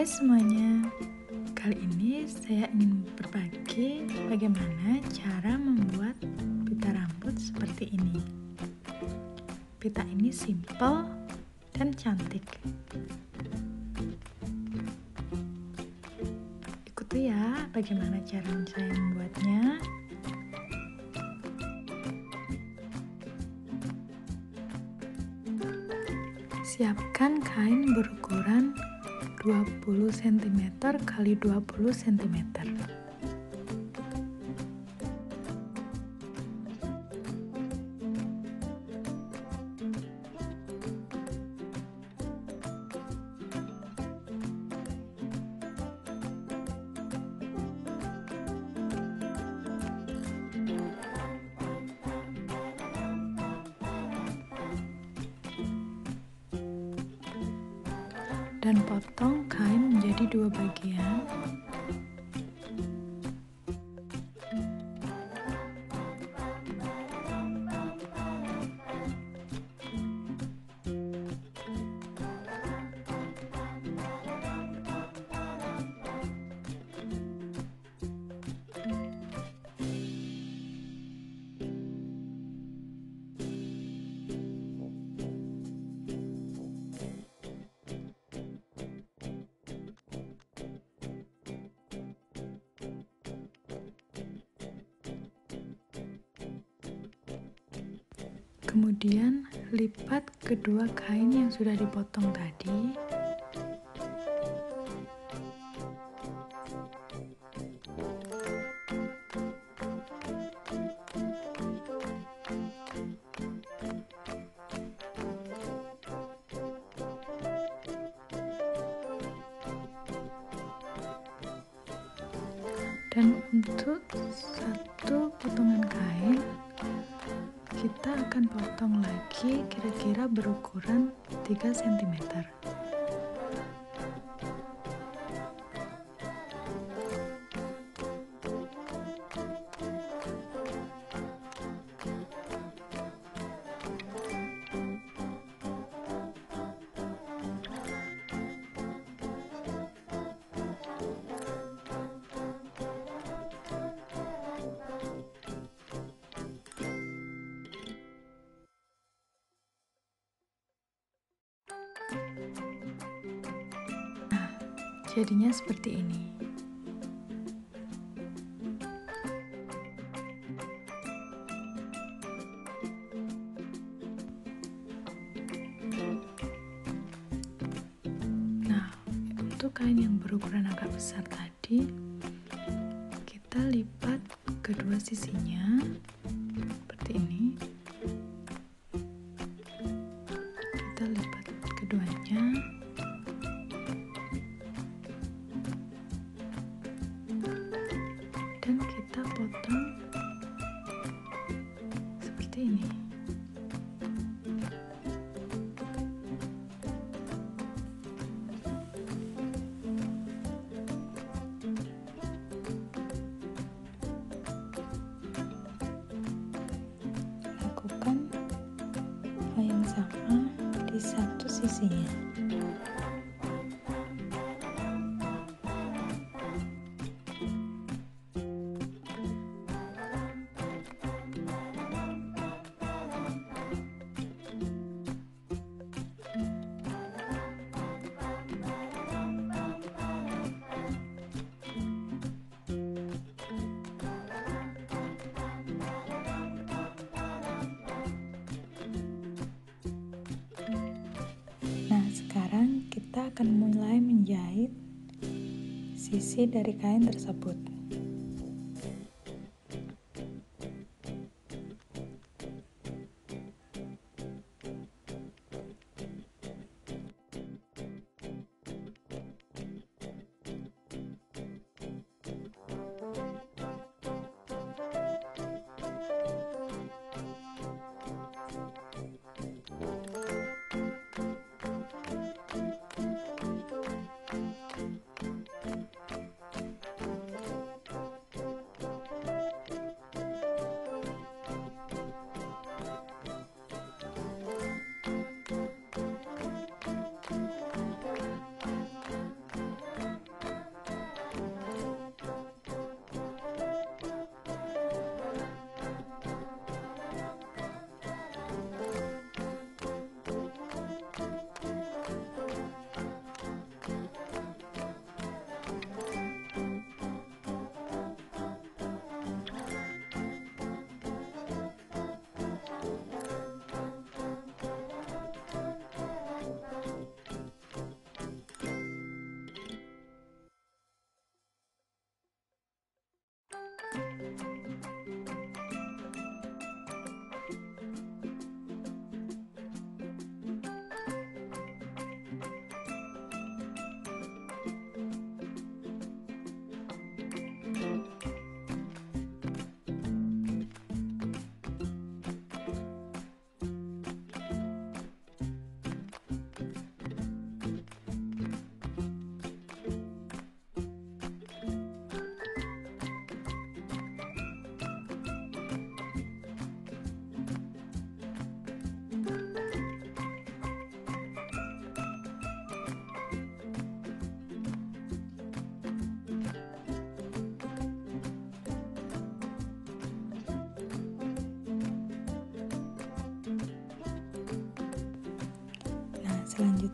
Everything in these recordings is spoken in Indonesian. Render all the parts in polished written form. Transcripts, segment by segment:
Hai semuanya, kali ini saya ingin berbagi bagaimana cara membuat pita rambut seperti ini. Pita ini simple dan cantik. Ikuti ya bagaimana cara saya membuatnya. Siapkan kain berukuran 20 cm x 20 cm. Dan potong kain menjadi dua bagian. Kemudian lipat kedua kain yang sudah dipotong tadi. Dan untuk satu potongan kain kita akan potong lagi kira-kira berukuran 3 cm. Jadinya seperti ini. Nah, untuk kain yang berukuran agak besar tadi, kita lipat kedua sisinya seperti ini. Kita lipat keduanya. Dan kita potong seperti ini. Lakukan hal yang sama di satu sisinya. Sekarang kita akan mulai menjahit sisi dari kain tersebut.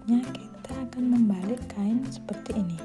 Selanjutnya kita akan membalik kain seperti ini.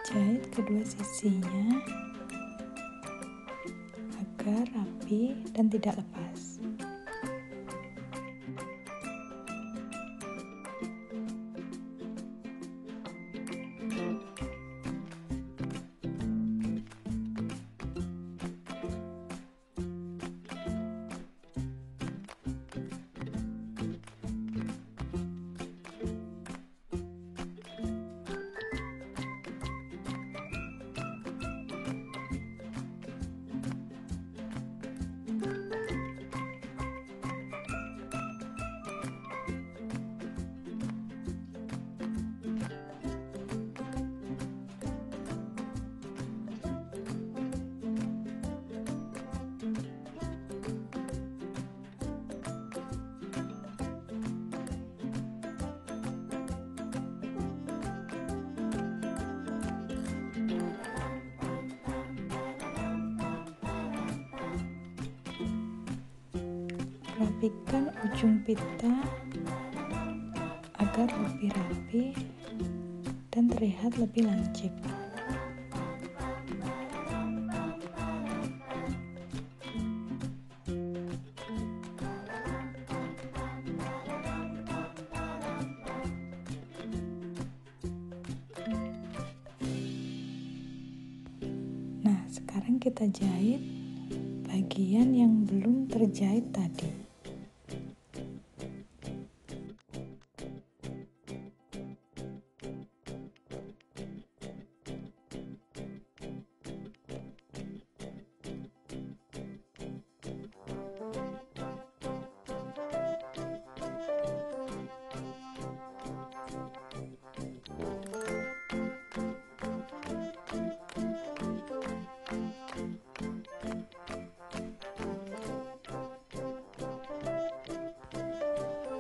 Jahit kedua sisinya agar rapi dan tidak lepas. Rapikan ujung pita agar lebih rapi dan terlihat lebih lancip. Nah, sekarang kita jahit bagian yang belum terjahit tadi.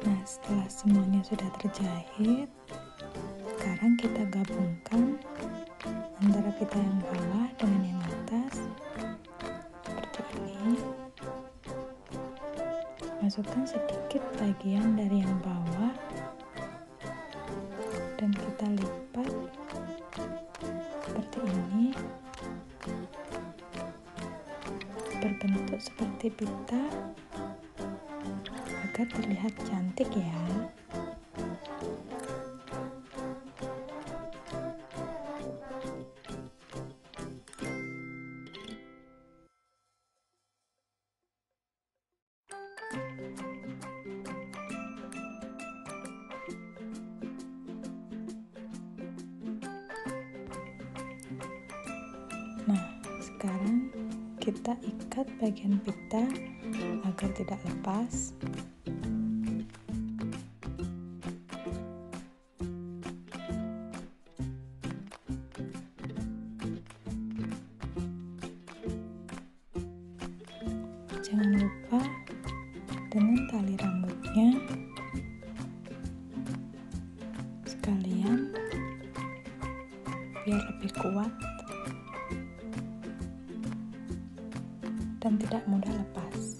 Nah, setelah semuanya sudah terjahit, sekarang kita gabungkan antara pita yang bawah dengan yang atas seperti ini. Masukkan sedikit bagian dari yang bawah dan kita lipat seperti ini, berbentuk seperti pita agar terlihat cantik ya. sekarang kita ikat bagian pita agar tidak lepas. Jangan lupa dengan tali rambutnya sekalian biar lebih kuat dan tidak mudah lepas.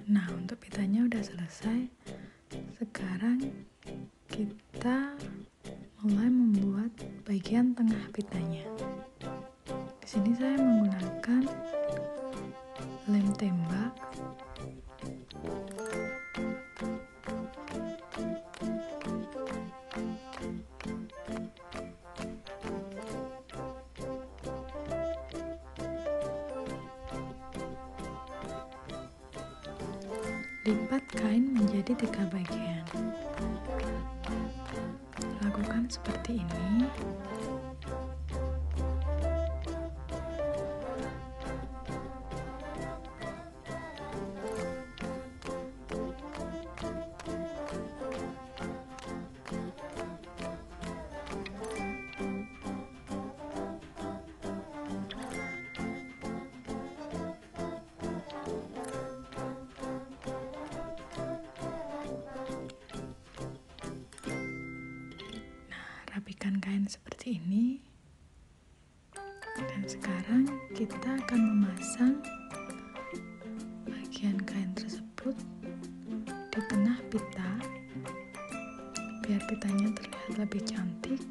Nah, untuk pitanya udah selesai. Sekarang kita mulai membuat bagian tengah pitanya. Di sini saya menggunakan lem tembak. Lipat kain menjadi 3 bagian. Lakukan seperti ini. Rapikan kain seperti ini, dan sekarang kita akan memasang bagian kain tersebut di tengah pita biar pitanya terlihat lebih cantik.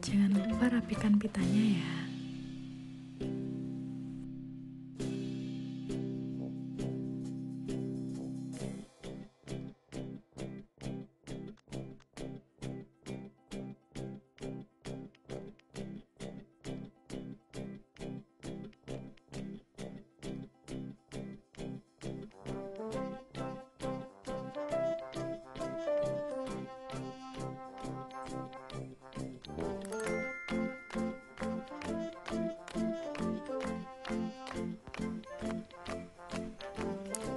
Jangan lupa rapikan pitanya ya.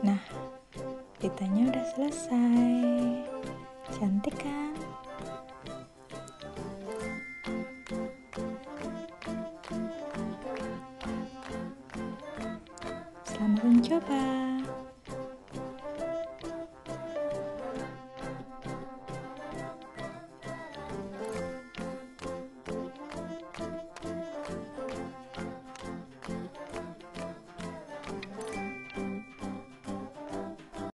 Nah, pitanya udah selesai. Cantik kan?